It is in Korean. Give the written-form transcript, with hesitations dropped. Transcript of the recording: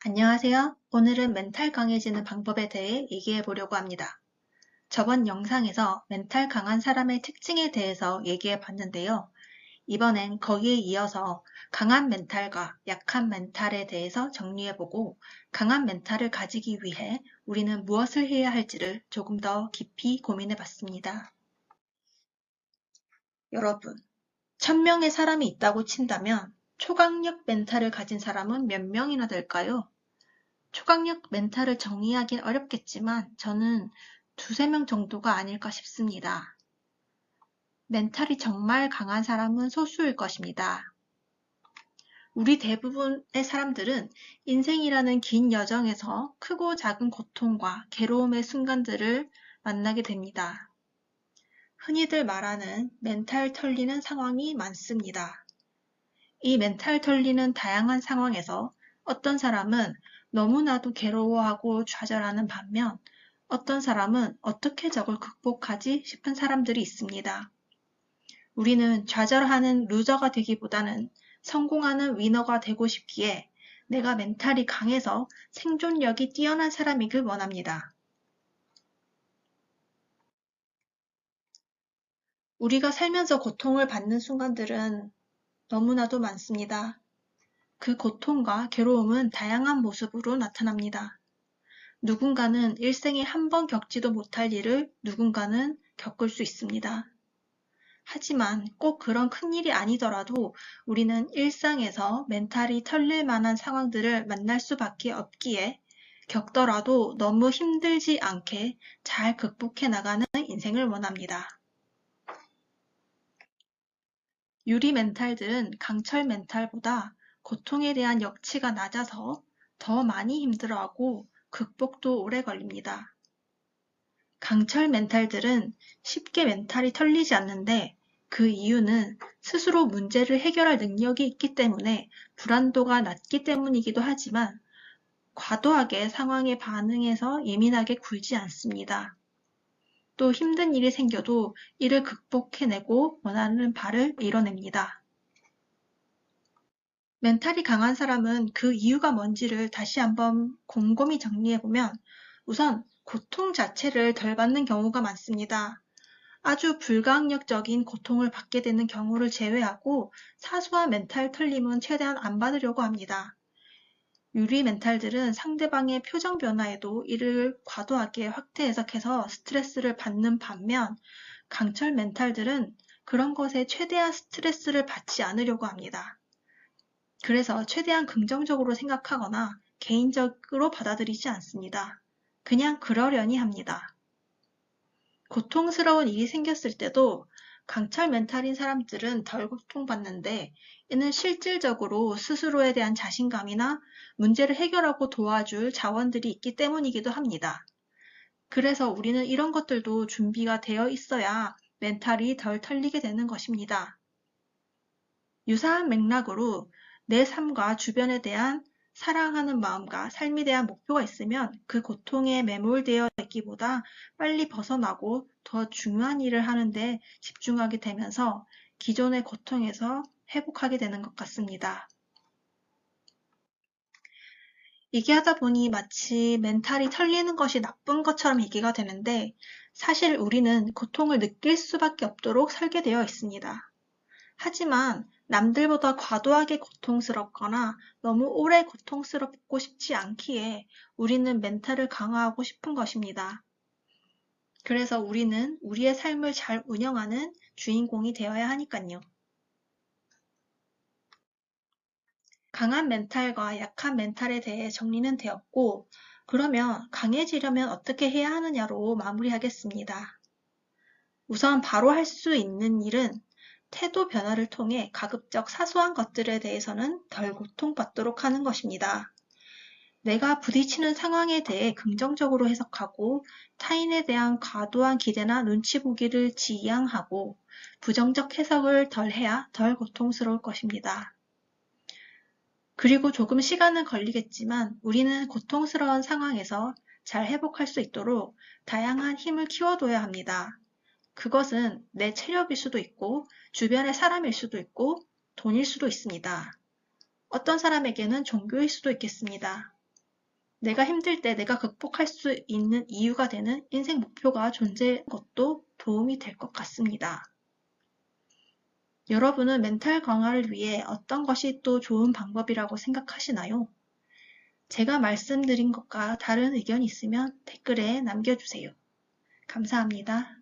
안녕하세요. 오늘은 멘탈 강해지는 방법에 대해 얘기해 보려고 합니다. 저번 영상에서 멘탈 강한 사람의 특징에 대해서 얘기해 봤는데요. 이번엔 거기에 이어서 강한 멘탈과 약한 멘탈에 대해서 정리해 보고 강한 멘탈을 가지기 위해 우리는 무엇을 해야 할지를 조금 더 깊이 고민해 봤습니다. 여러분, 1000명의 사람이 있다고 친다면 초강력 멘탈을 가진 사람은 몇 명이나 될까요? 초강력 멘탈을 정의하긴 어렵겠지만 저는 두세 명 정도가 아닐까 싶습니다. 멘탈이 정말 강한 사람은 소수일 것입니다. 우리 대부분의 사람들은 인생이라는 긴 여정에서 크고 작은 고통과 괴로움의 순간들을 만나게 됩니다. 흔히들 말하는 멘탈 털리는 상황이 많습니다. 이 멘탈 털리는 다양한 상황에서 어떤 사람은 너무나도 괴로워하고 좌절하는 반면 어떤 사람은 어떻게 저걸 극복하지 싶은 사람들이 있습니다. 우리는 좌절하는 루저가 되기보다는 성공하는 위너가 되고 싶기에 내가 멘탈이 강해서 생존력이 뛰어난 사람이길 원합니다. 우리가 살면서 고통을 받는 순간들은 너무나도 많습니다. 그 고통과 괴로움은 다양한 모습으로 나타납니다. 누군가는 일생에 한 번 겪지도 못할 일을 누군가는 겪을 수 있습니다. 하지만 꼭 그런 큰일이 아니더라도 우리는 일상에서 멘탈이 털릴 만한 상황들을 만날 수밖에 없기에 겪더라도 너무 힘들지 않게 잘 극복해 나가는 인생을 원합니다. 유리 멘탈들은 강철 멘탈보다 고통에 대한 역치가 낮아서 더 많이 힘들어하고 극복도 오래 걸립니다. 강철 멘탈들은 쉽게 멘탈이 털리지 않는데 그 이유는 스스로 문제를 해결할 능력이 있기 때문에 불안도가 낮기 때문이기도 하지만 과도하게 상황에 반응해서 예민하게 굴지 않습니다. 또 힘든 일이 생겨도 이를 극복해내고 원하는 바를 이뤄냅니다. 멘탈이 강한 사람은 그 이유가 뭔지를 다시 한번 곰곰이 정리해보면 우선 고통 자체를 덜 받는 경우가 많습니다. 아주 불가항력적인 고통을 받게 되는 경우를 제외하고 사소한 멘탈 털림은 최대한 안 받으려고 합니다. 유리 멘탈들은 상대방의 표정 변화에도 이를 과도하게 확대 해석해서 스트레스를 받는 반면 강철 멘탈들은 그런 것에 최대한 스트레스를 받지 않으려고 합니다. 그래서 최대한 긍정적으로 생각하거나 개인적으로 받아들이지 않습니다. 그냥 그러려니 합니다. 고통스러운 일이 생겼을 때도 강철 멘탈인 사람들은 덜 고통받는데 이는 실질적으로 스스로에 대한 자신감이나 문제를 해결하고 도와줄 자원들이 있기 때문이기도 합니다. 그래서 우리는 이런 것들도 준비가 되어 있어야 멘탈이 덜 털리게 되는 것입니다. 유사한 맥락으로 내 삶과 주변에 대한 사랑하는 마음과 삶에 대한 목표가 있으면 그 고통에 매몰되어 있기보다 빨리 벗어나고 더 중요한 일을 하는데 집중하게 되면서 기존의 고통에서 회복하게 되는 것 같습니다. 얘기하다 보니 마치 멘탈이 털리는 것이 나쁜 것처럼 얘기가 되는데 사실 우리는 고통을 느낄 수밖에 없도록 설계되어 있습니다. 하지만 남들보다 과도하게 고통스럽거나 너무 오래 고통스럽고 싶지 않기에 우리는 멘탈을 강화하고 싶은 것입니다. 그래서 우리는 우리의 삶을 잘 운영하는 주인공이 되어야 하니까요. 강한 멘탈과 약한 멘탈에 대해 정리는 되었고, 그러면 강해지려면 어떻게 해야 하느냐로 마무리하겠습니다. 우선 바로 할 수 있는 일은 태도 변화를 통해 가급적 사소한 것들에 대해서는 덜 고통받도록 하는 것입니다. 내가 부딪히는 상황에 대해 긍정적으로 해석하고 타인에 대한 과도한 기대나 눈치 보기를 지양하고 부정적 해석을 덜 해야 덜 고통스러울 것입니다. 그리고 조금 시간은 걸리겠지만 우리는 고통스러운 상황에서 잘 회복할 수 있도록 다양한 힘을 키워둬야 합니다. 그것은 내 체력일 수도 있고 주변의 사람일 수도 있고 돈일 수도 있습니다. 어떤 사람에게는 종교일 수도 있겠습니다. 내가 힘들 때 내가 극복할 수 있는 이유가 되는 인생 목표가 존재하는 것도 도움이 될 것 같습니다. 여러분은 멘탈 강화를 위해 어떤 것이 또 좋은 방법이라고 생각하시나요? 제가 말씀드린 것과 다른 의견이 있으면 댓글에 남겨주세요. 감사합니다.